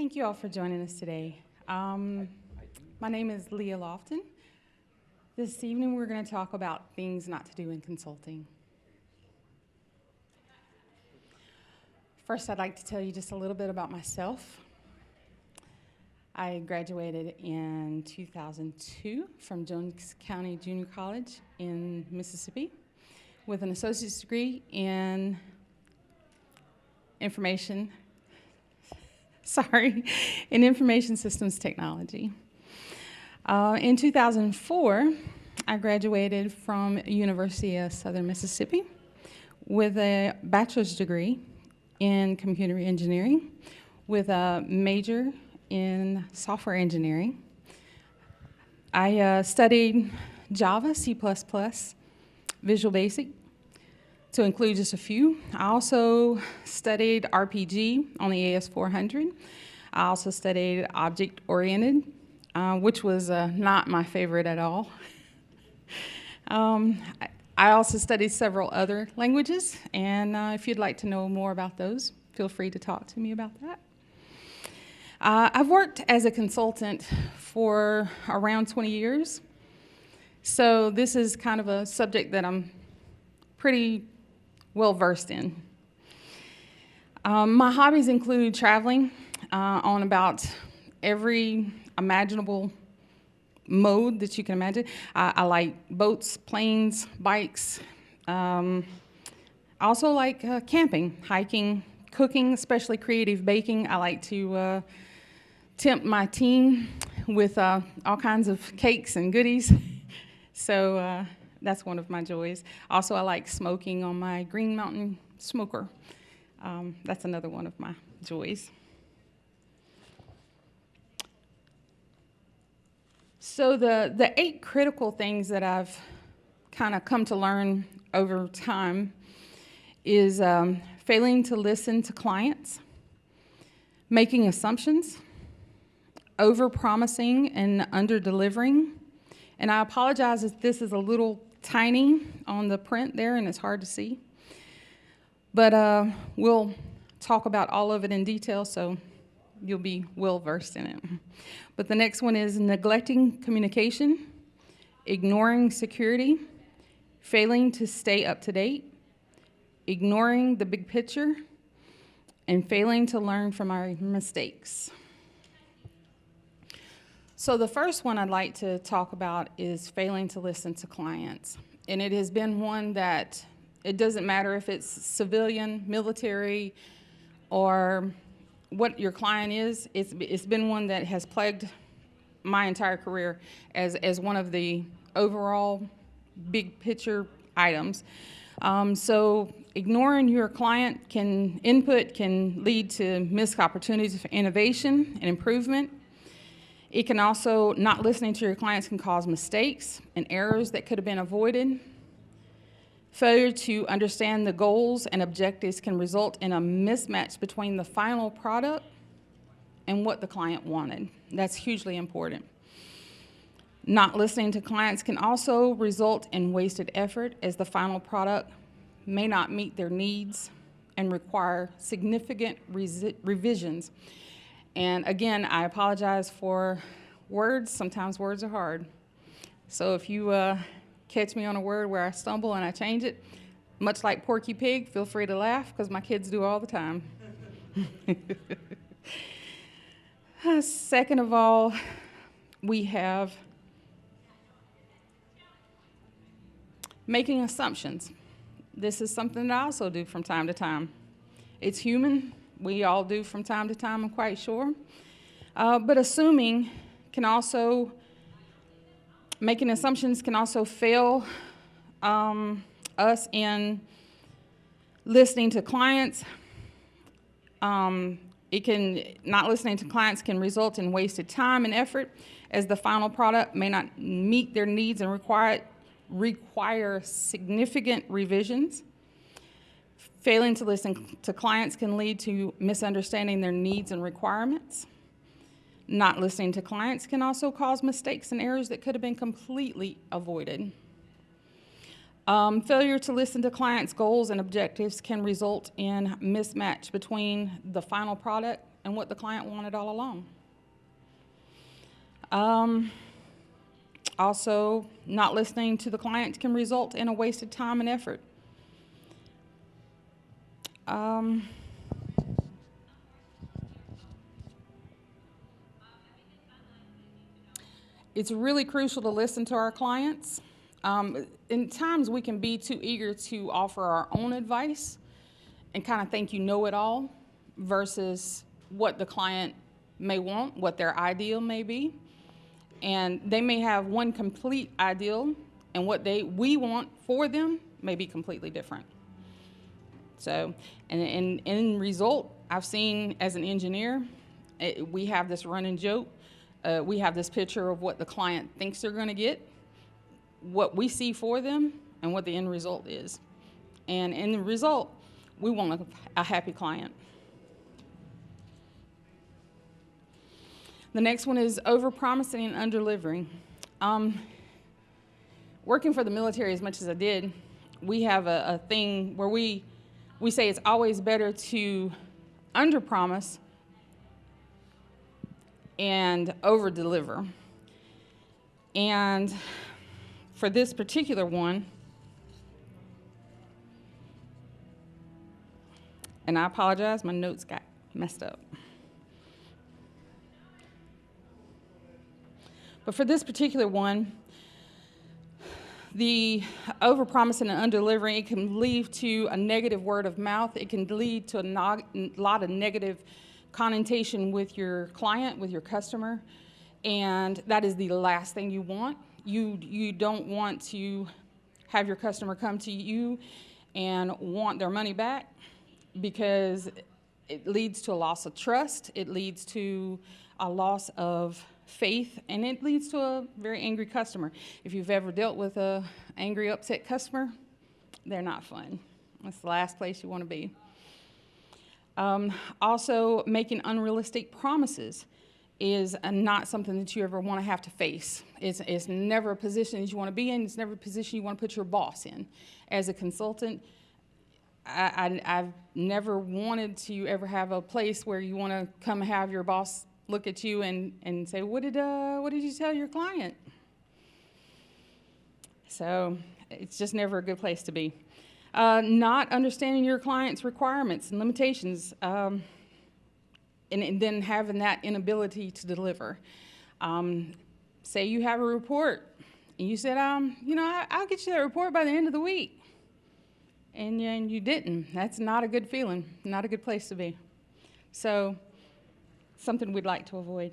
Thank you all for joining us today. My name is Leah Lofton. This evening we're going to talk about things not to do in consulting. First, I'd like to tell you just a little bit about myself. I graduated in 2002 from Jones County Junior College in Mississippi with an associate's degree in information systems technology. In 2004, I graduated from University of Southern Mississippi with a bachelor's degree in computer engineering with a major in software engineering. I studied Java, C++, Visual Basic, to include just a few. I also studied RPG on the AS400. I also studied object-oriented, which was not my favorite at all. I also studied several other languages, and if you'd like to know more about those, feel free to talk to me about that. I've worked as a consultant for around 20 years, so this is kind of a subject that I'm pretty well versed in. My hobbies include traveling on about every imaginable mode that you can imagine. I like boats, planes, bikes. I also like camping, hiking, cooking, especially creative baking. I like to tempt my team with all kinds of cakes and goodies. So that's one of my joys. Also, I like smoking on my Green Mountain smoker. That's another one of my joys. So the 8 critical things that I've kind of come to learn over time is failing to listen to clients, making assumptions, overpromising and underdelivering. And I apologize if this is a little tiny on the print there and it's hard to see. But we'll talk about all of it in detail, so you'll be well versed in it. But the next one is neglecting communication, ignoring security, failing to stay up to date, ignoring the big picture, and failing to learn from our mistakes. So the first one I'd like to talk about is failing to listen to clients. And it has been one that it doesn't matter if it's civilian, military, or what your client is, it's been one that has plagued my entire career as one of the overall big picture items. So ignoring your client input can lead to missed opportunities for innovation and improvement. It can also, not listening to your clients can cause mistakes and errors that could have been avoided. Failure to understand the goals and objectives can result in a mismatch between the final product and what the client wanted. That's hugely important. Not listening to clients can also result in wasted effort, as the final product may not meet their needs and require significant revisions. And again, I apologize for words. Sometimes words are hard. So if you catch me on a word where I stumble and I change it, much like Porky Pig, feel free to laugh, because my kids do all the time. Second of all, we have making assumptions. This is something that I also do from time to time. It's human. We all do from time to time, I'm quite sure. But making assumptions can also fail us in listening to clients. Not listening to clients can result in wasted time and effort, as the final product may not meet their needs and require significant revisions. Failing to listen to clients can lead to misunderstanding their needs and requirements. Not listening to clients can also cause mistakes and errors that could have been completely avoided. Failure to listen to clients' goals and objectives can result in mismatch between the final product and what the client wanted all along. Also, not listening to the client can result in a wasted time and effort. It's really crucial to listen to our clients. In times we can be too eager to offer our own advice and kind of think you know it all versus what the client may want, what their ideal may be. And they may have one complete ideal, and what we want for them may be completely different. So, and in result, I've seen as an engineer, we have this running joke. We have this picture of what the client thinks they're going to get, what we see for them, and what the end result is. And in the result, we want a happy client. The next one is overpromising and underdelivering. Working for the military as much as I did, we have a thing where we say it's always better to underpromise and overdeliver. And for this particular one, and I apologize, my notes got messed up. But for this particular one, the overpromising and underdelivering, it can lead to a negative word of mouth. It can lead to a lot of negative connotation with your client, with your customer, and that is the last thing you want. You don't want to have your customer come to you and want their money back, because it leads to a loss of trust, it leads to a loss of faith, and it leads to a very angry customer. If you've ever dealt with an angry, upset customer, they're not fun. That's the last place you want to be. Also, making unrealistic promises is not something that you ever want to have to face. It's never a position that you want to be in. It's never a position you want to put your boss in. As a consultant, I've never wanted to ever have a place where you want to come have your boss look at you and say, what did you tell your client? So it's just never a good place to be. Not understanding your client's requirements and limitations, and then having that inability to deliver. Say you have a report, and you said, I'll get you that report by the end of the week. And you didn't. That's not a good feeling, not a good place to be. So, something we'd like to avoid.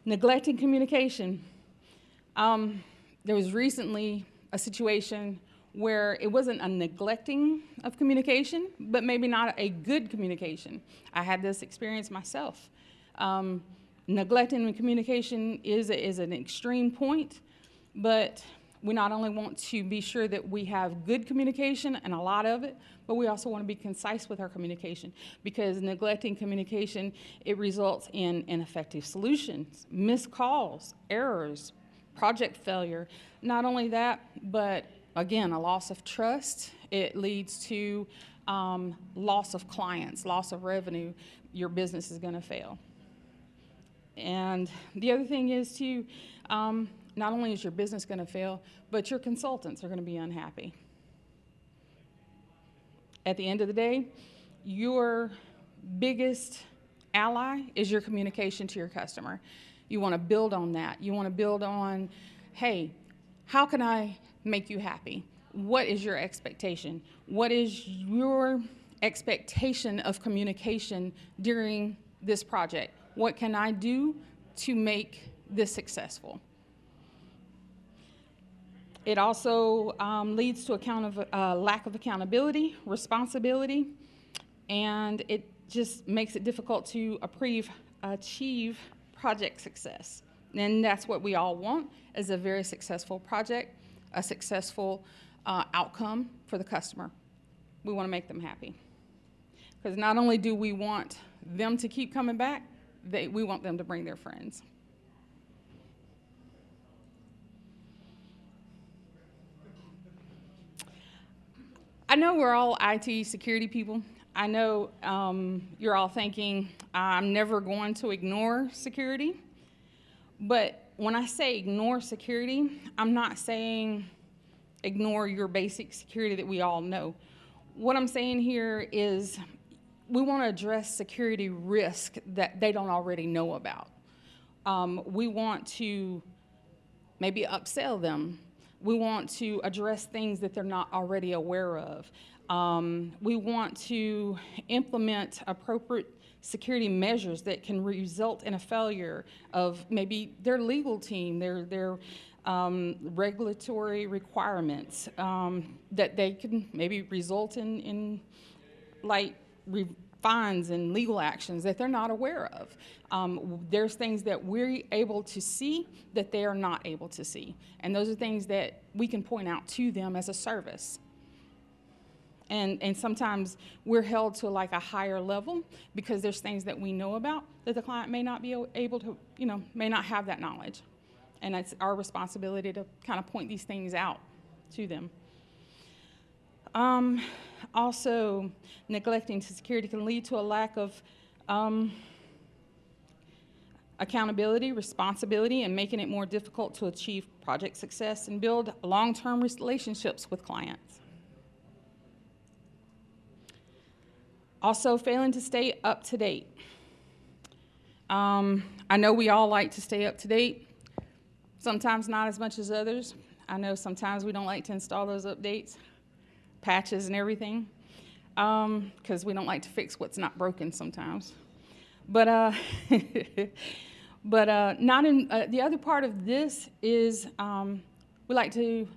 Neglecting communication. There was recently a situation where it wasn't a neglecting of communication, but maybe not a good communication. I had this experience myself. Neglecting communication is an extreme point, but we not only want to be sure that we have good communication and a lot of it, but we also want to be concise with our communication, because neglecting communication, it results in ineffective solutions, missed calls, errors, project failure. Not only that, but again, a loss of trust. It leads to loss of clients, loss of revenue. Your business is going to fail. And the other thing is too, not only is your business going to fail, but your consultants are going to be unhappy. At the end of the day, your biggest ally is your communication to your customer. You want to build on that. You want to build on, hey, how can I make you happy? What is your expectation? What is your expectation of communication during this project? What can I do to make this successful? It also leads to a lack of accountability, responsibility, and it just makes it difficult to achieve project success. And that's what we all want, is a very successful project, a successful outcome for the customer. We want to make them happy. Because not only do we want them to keep coming back, we want them to bring their friends. I know we're all IT security people. I know you're all thinking, I'm never going to ignore security. But when I say ignore security, I'm not saying ignore your basic security that we all know. What I'm saying here is we want to address security risk that they don't already know about. We want to maybe upsell them. We want to address things that they're not already aware of. We want to implement appropriate security measures that can result in a failure of maybe their legal team, their regulatory requirements, that they can maybe result in like fines and legal actions that they're not aware of. There's things that we're able to see that they are not able to see. And those are things that we can point out to them as a service. And sometimes we're held to like a higher level because there's things that we know about that the client may not be able to, may not have that knowledge. And it's our responsibility to kind of point these things out to them. Also, neglecting to security can lead to a lack of accountability, responsibility, and making it more difficult to achieve project success and build long-term relationships with clients. Also, failing to stay up to date. I know we all like to stay up to date, sometimes not as much as others. I know sometimes we don't like to install those updates, patches and everything, because we don't like to fix what's not broken sometimes. But not in the other part of this is we like to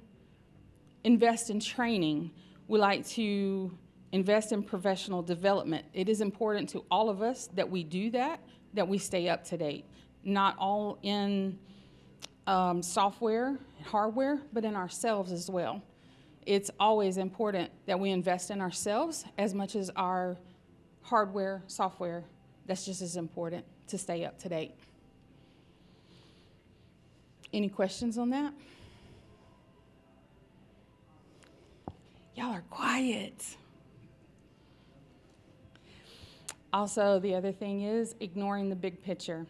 invest in training. We like to invest in professional development. It is important to all of us that we do that we stay up to date. Not all in software, hardware, but in ourselves as well. It's always important that we invest in ourselves as much as our hardware, software. That's just as important to stay up to date. Any questions on that? Y'all are quiet. Also, the other thing is ignoring the big picture.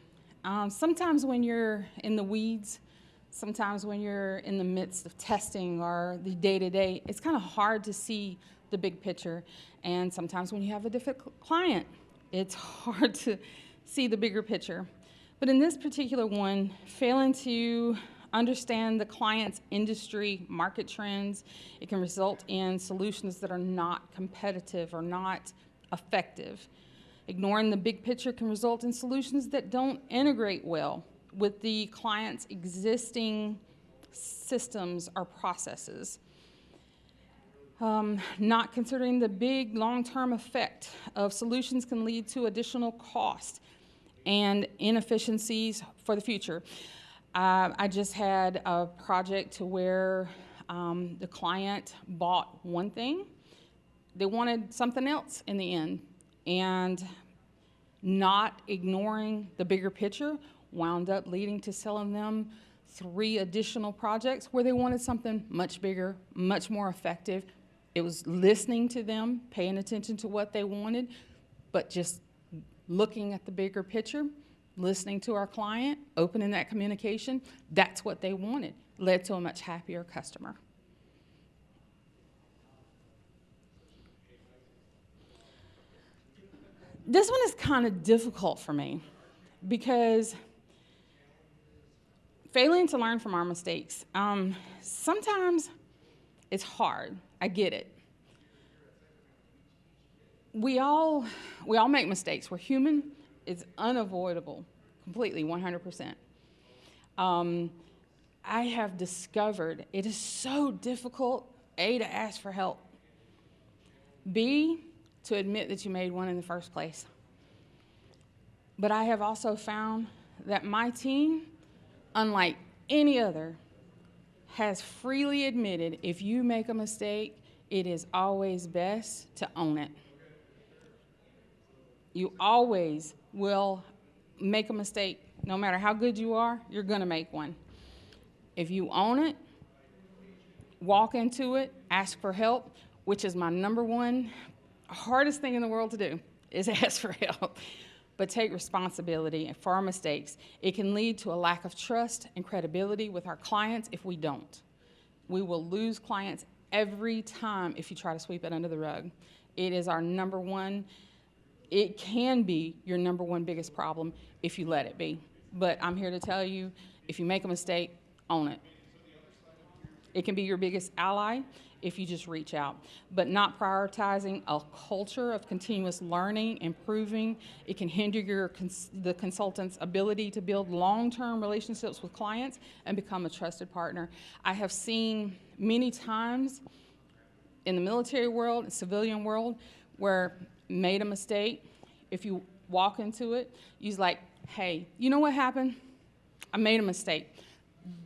Sometimes when you're in the weeds, sometimes when you're in the midst of testing or the day-to-day, it's kind of hard to see the big picture. And sometimes when you have a difficult client, it's hard to see the bigger picture. But in this particular one, failing to understand the client's industry market trends, it can result in solutions that are not competitive or not effective. Ignoring the big picture can result in solutions that don't integrate well with the client's existing systems or processes. Not considering the big long-term effect of solutions can lead to additional cost and inefficiencies for the future. I just had a project to where the client bought one thing. They wanted something else in the end, and not ignoring the bigger picture wound up leading to selling them 3 additional projects where they wanted something much bigger, much more effective. It was listening to them, paying attention to what they wanted, but just looking at the bigger picture, listening to our client, opening that communication. That's what they wanted. Led to a much happier customer. This one is kind of difficult for me because failing to learn from our mistakes. Sometimes it's hard. I get it. We all make mistakes. We're human. It's unavoidable, completely, 100%. I have discovered it is so difficult, A, to ask for help, B, to admit that you made one in the first place. But I have also found that my team, unlike any other, has freely admitted if you make a mistake, it is always best to own it. You always will make a mistake. No matter how good you are, you're going to make one. If you own it, walk into it, ask for help. which is my number one hardest thing in the world to do, is ask for help. But take responsibility for our mistakes. It can lead to a lack of trust and credibility with our clients if we don't. We will lose clients every time if you try to sweep it under the rug. It is our number one. It can be your number one biggest problem if you let it be. But I'm here to tell you, if you make a mistake, own it. It can be your biggest ally if you just reach out. But not prioritizing a culture of continuous learning, improving, it can hinder the consultant's ability to build long-term relationships with clients and become a trusted partner. I have seen many times in the military world, civilian world, where made a mistake, if you walk into it, you're like, hey, you know what happened? I made a mistake.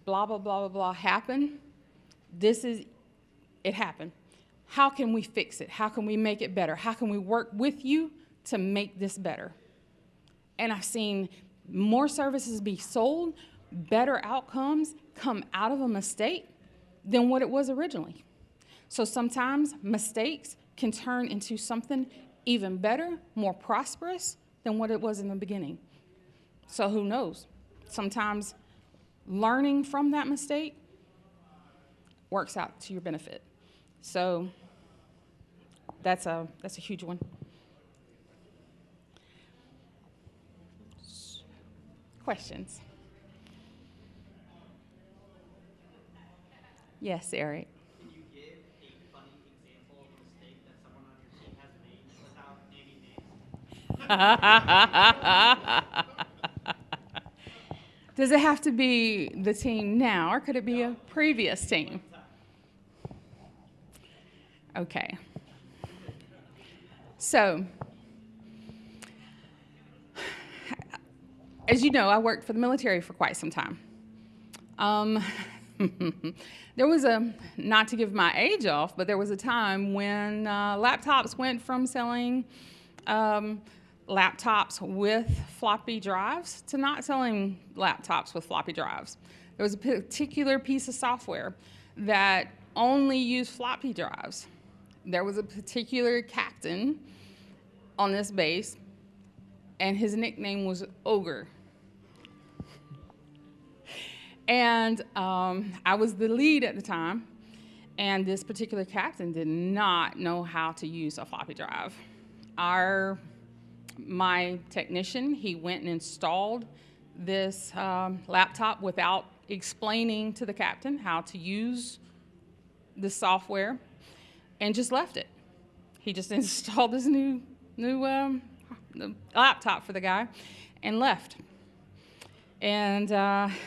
Blah, blah, blah, blah, blah happened. It happened. How can we fix it? How can we make it better? How can we work with you to make this better? And I've seen more services be sold, better outcomes come out of a mistake than what it was originally. So sometimes mistakes can turn into something even better, more prosperous than what it was in the beginning. So who knows? Sometimes learning from that mistake works out to your benefit. So that's a huge one. Questions? Yes, Eric. Can you give a funny example of a mistake that someone on your team has made without naming names? Does it have to be the team now, or could it be a previous team? Okay. So, as you know, I worked for the military for quite some time. There was not to give my age off, but there was a time when laptops went from selling laptops with floppy drives to not selling laptops with floppy drives. There was a particular piece of software that only used floppy drives. There was a particular captain on this base, and his nickname was Ogre. And I was the lead at the time, and this particular captain did not know how to use a floppy drive. My technician, he went and installed this laptop without explaining to the captain how to use the software, and just left it. He just installed this new laptop for the guy and left. And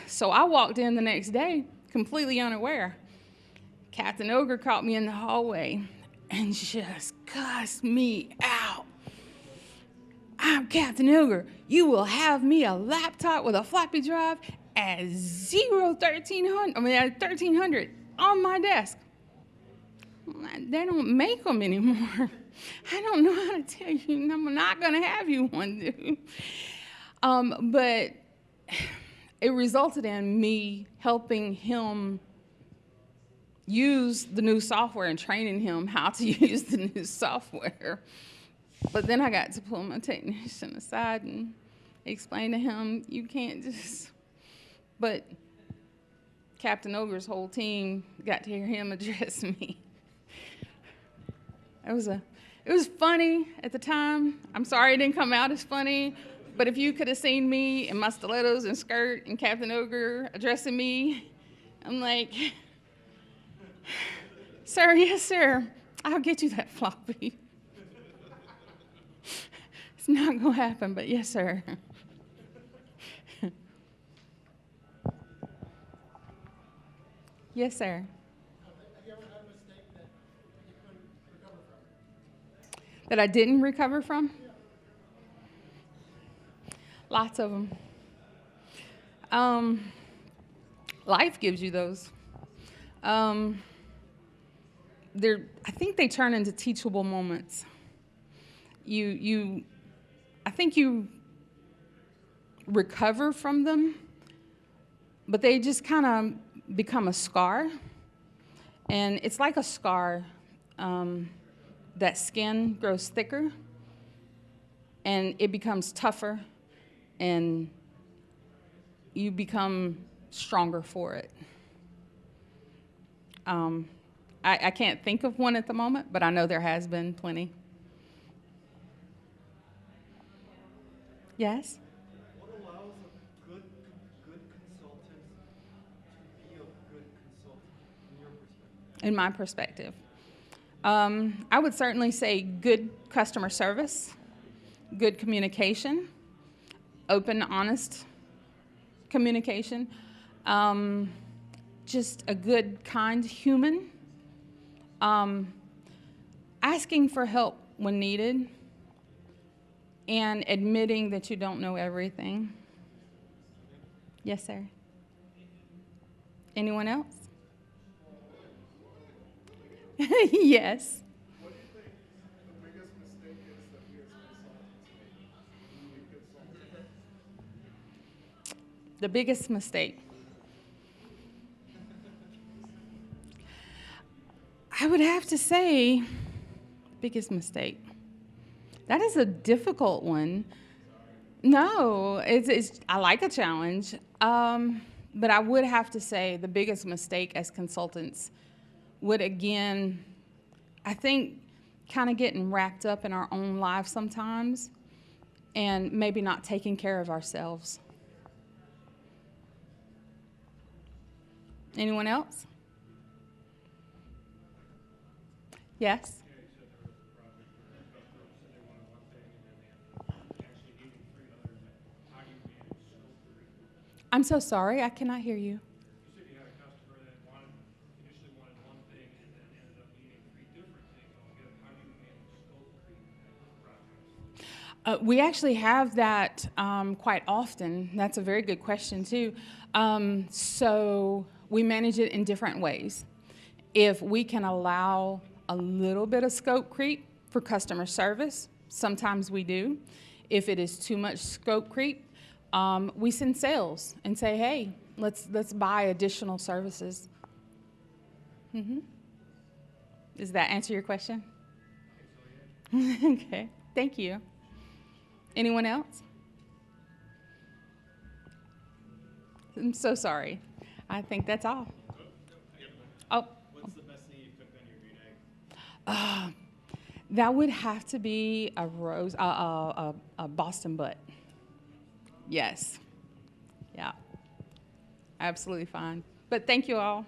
so I walked in the next day completely unaware. Captain Ogre caught me in the hallway and just cussed me out. I'm Captain Ogre. You will have me a laptop with a floppy drive at 1300 on my desk. They don't make them anymore. I don't know how to tell you. I'm not going to have you one, dude. But it resulted in me helping him use the new software and training him how to use the new software. But then I got to pull my technician aside and explain to him, you can't just... But Captain Ogre's whole team got to hear him address me. It was funny at the time. I'm sorry it didn't come out as funny, but if you could have seen me in my stilettos and skirt and Captain Ogre addressing me, I'm like, sir, yes, sir, I'll get you that floppy. It's not going to happen, but yes, sir. Yes, sir. Have you ever had a mistake that you couldn't recover from? That I didn't recover from? Lots of them. Life gives you those. I think they turn into teachable moments. I think you recover from them, but they just kind of become a scar. And it's like a scar. that skin grows thicker and it becomes tougher and you become stronger for it. I can't think of one at the moment, but I know there has been plenty. Yes? What allows a good consultant to be a good consultant from your perspective? In my perspective, I would certainly say good customer service, good communication, open, honest communication, just a good, kind human, asking for help when needed, and admitting that you don't know everything. Yes, sir. Anyone else? Yes. What do you think the biggest mistake is that we as consultants make when we consult? The biggest mistake. I would have to say, biggest mistake. That is a difficult one. No, I like a challenge. But I would have to say the biggest mistake as consultants would, again, I think, kind of getting wrapped up in our own lives sometimes and maybe not taking care of ourselves. Anyone else? Yes? I'm so sorry, I cannot hear you. You said you had a customer that initially wanted one thing and then ended up needing 3 different things altogether. How do you manage scope creep projects? We actually have that quite often. That's a very good question, too. So we manage it in different ways. If we can allow a little bit of scope creep for customer service, sometimes we do. If it is too much scope creep, we send sales and say, hey, let's buy additional services. Mm-hmm. Does that answer your question? Okay, thank you. Anyone else? I'm so sorry. I think that's all. Oh. What's the best thing you cooked on your green egg? That would have to be a Boston butt. Yes. Yeah. Absolutely fine. But thank you all.